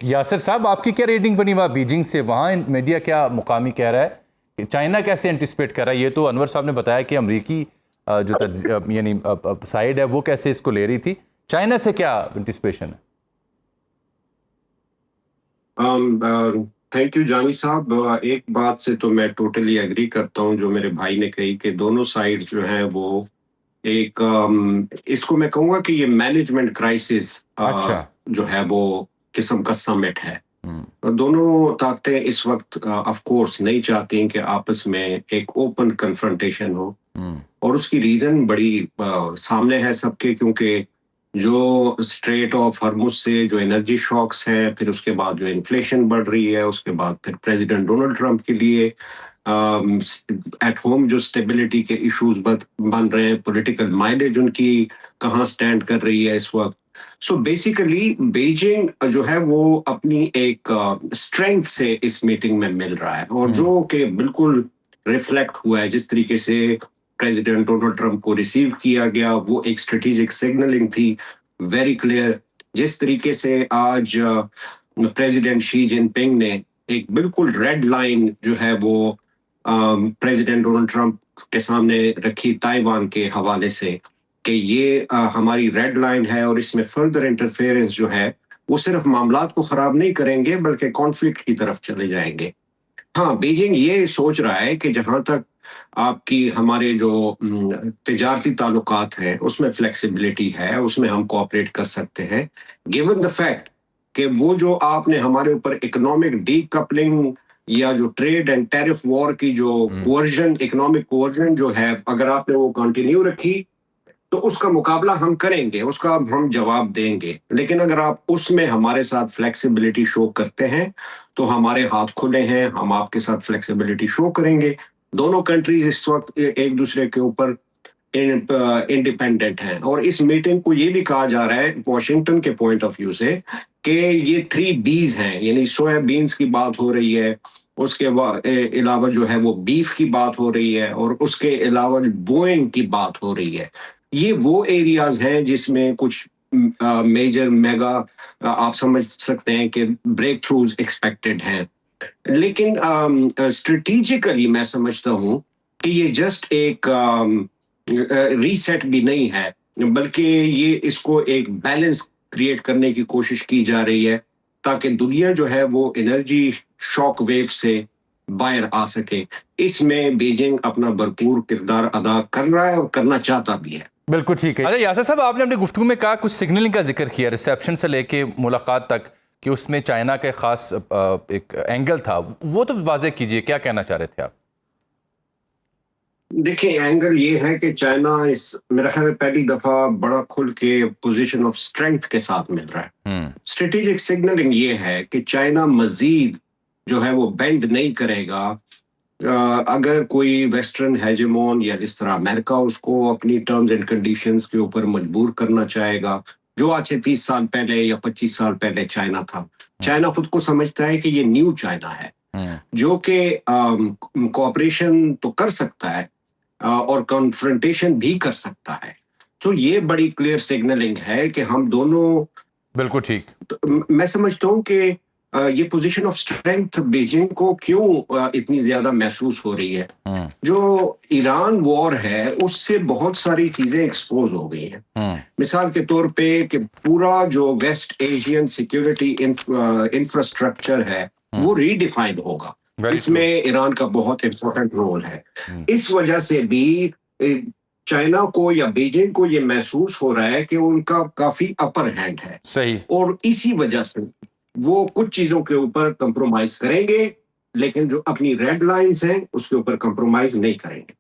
यासिर साहब, आपकी क्या रेटिंग बनी वहाँ बीजिंग से? वहाँ मीडिया क्या मुकामी कह रहा है कि चाइना कैसे एंटिसिपेट कर रहा है? ये तो अनवर साहब ने बताया कि अमरीकी यानी साइड है वो कैसे इसको ले रही थी। चाइना से क्या एंटिसिपेशन है? थैंक यू जानी साहब। एक बात से तो मैं टोटली एग्री करता हूँ जो मेरे भाई ने कही कि दोनों साइड जो है वो एक इसको मैं कहूँगा कि ये मैनेजमेंट क्राइसिस अच्छा। जो है वो किस्म का समिट है। हम्म। और दोनों ताकतें इस वक्त ऑफ कोर्स नहीं चाहती कि आपस में एक ओपन कन्फ्रंटेशन हो। हम्म। और उसकी रीजन बड़ी सामने है सबके, क्योंकि जो स्ट्रेट ऑफ हॉर्मुज से जो एनर्जी शॉक्स हैं, फिर उसके बाद जो इन्फ्लेशन बढ़ रही है, उसके बाद फिर प्रेसिडेंट डोनाल्ड ट्रंप के लिए एट होम जो स्टेबिलिटी के इश्यूज बन रहे हैं, पॉलिटिकल माइलेज उनकी कहाँ स्टैंड कर रही है इस वक्त। सो बेसिकली बीजिंग जो है वो अपनी एक स्ट्रेंथ से इस मीटिंग में मिल रहा है, और जो कि बिल्कुल रिफ्लेक्ट हुआ है जिस तरीके से प्रेसिडेंट डोनाल्ड ट्रंप को रिसीव किया गया, वो एक स्ट्रेटेजिक सिग्नलिंग थी, वेरी क्लियर। जिस तरीके से आज प्रेसिडेंट शी जिनपिंग ने एक बिल्कुल रेड लाइन जो है वो प्रेसिडेंट डोनाल्ड ट्रंप के सामने रखी ताइवान के हवाले से, कि ये हमारी रेड लाइन है और इसमें फर्दर इंटरफेरेंस जो है वो सिर्फ मामलात को खराब नहीं करेंगे बल्कि कॉन्फ्लिक्ट की तरफ चले जाएंगे। हाँ, बीजिंग ये सोच रहा है कि जहां तक आपकी हमारे जो तिजारती ताल्लुकात हैं उसमें फ्लेक्सिबिलिटी है, उसमें हम कोऑपरेट कर सकते हैं, गिवन द फैक्ट कि वो जो आपने हमारे ऊपर इकोनॉमिक डीकपलिंग या जो ट्रेड एंड टैरिफ वॉर की जो कोवर्जन, इकोनॉमिक कोवर्जन जो है, अगर आपने वो कंटिन्यू रखी तो उसका मुकाबला हम करेंगे, उसका हम जवाब देंगे। लेकिन अगर आप उसमें हमारे साथ फ्लेक्सिबिलिटी शो करते हैं तो हमारे हाथ खुले हैं, हम आपके साथ फ्लेक्सिबिलिटी शो करेंगे। दोनों कंट्रीज इस वक्त एक दूसरे के ऊपर इंडिपेंडेंट हैं, और इस मीटिंग को ये भी कहा जा रहा है वॉशिंगटन के पॉइंट ऑफ व्यू से कि ये 3 Bs हैं, यानी सोयाबीन्स की बात हो रही है, उसके अलावा जो है वो बीफ की बात हो रही है, और उसके अलावा बोइंग की बात हो रही है। ये वो एरियाज हैं जिसमें कुछ मेजर मेगा आप समझ सकते हैं कि ब्रेक थ्रूज एक्सपेक्टेड हैं। लेकिन स्ट्रेटेजिकली मैं समझता हूं कि ये जस्ट एक रीसेट भी नहीं है, बल्कि ये इसको एक बैलेंस क्रिएट करने की कोशिश की जा रही है ताकि दुनिया जो है वो एनर्जी शॉक वेव से बाहर आ सके। इसमें बीजिंग अपना भरपूर किरदार अदा कर रहा है और करना चाहता भी है। बिल्कुल ठीक है। अच्छा यासिर साहब, आपने अपनी गुफ्तगू में कहा कुछ सिग्नलिंग का जिक्र किया रिसेप्शन से लेके मुलाकात तक कि उसमें चाइना का खास एक एंगल था, वो तो वाज़ेह कीजिए, क्या कहना चाह रहे थे आप? देखिए, एंगल ये है कि चाइना इस मेरा ख्याल है पहली दफा बड़ा खुल के पोजीशन ऑफ स्ट्रेंथ के साथ मिल रहा है। स्ट्रेटेजिक सिग्नलिंग ये है कि चाइना मजीद जो है वो बेंड नहीं करेगा। अगर कोई वेस्टर्न हेजेमोन या जिस तरह अमेरिका उसको अपनी टर्म्स एंड कंडीशंस के ऊपर मजबूर करना चाहेगा, जो आज से 30 साल पहले या 25 साल पहले चाइना था, चाइना खुद को समझता है कि ये न्यू चाइना है जो कि कोऑपरेशन तो कर सकता है और कॉन्फ्रंटेशन भी कर सकता है। तो ये बड़ी क्लियर सिग्नलिंग है कि हम दोनों, बिल्कुल ठीक। तो मैं समझता हूँ कि ये पोजीशन ऑफ स्ट्रेंथ बीजिंग को क्यों इतनी ज्यादा महसूस हो रही है। जो ईरान वॉर है उससे बहुत सारी चीजें एक्सपोज हो गई हैं। मिसाल के तौर पे कि पूरा जो वेस्ट एशियन सिक्योरिटी इंफ्रास्ट्रक्चर है वो रीडिफाइंड होगा, इसमें ईरान का बहुत इंपॉर्टेंट रोल है। इस वजह से भी चाइना को या बीजिंग को ये महसूस हो रहा है कि उनका काफी अपर हैंड है। सही। और इसी वजह से वो कुछ चीजों के ऊपर कंप्रोमाइज करेंगे, लेकिन जो अपनी रेड लाइंस हैं उसके ऊपर कंप्रोमाइज नहीं करेंगे।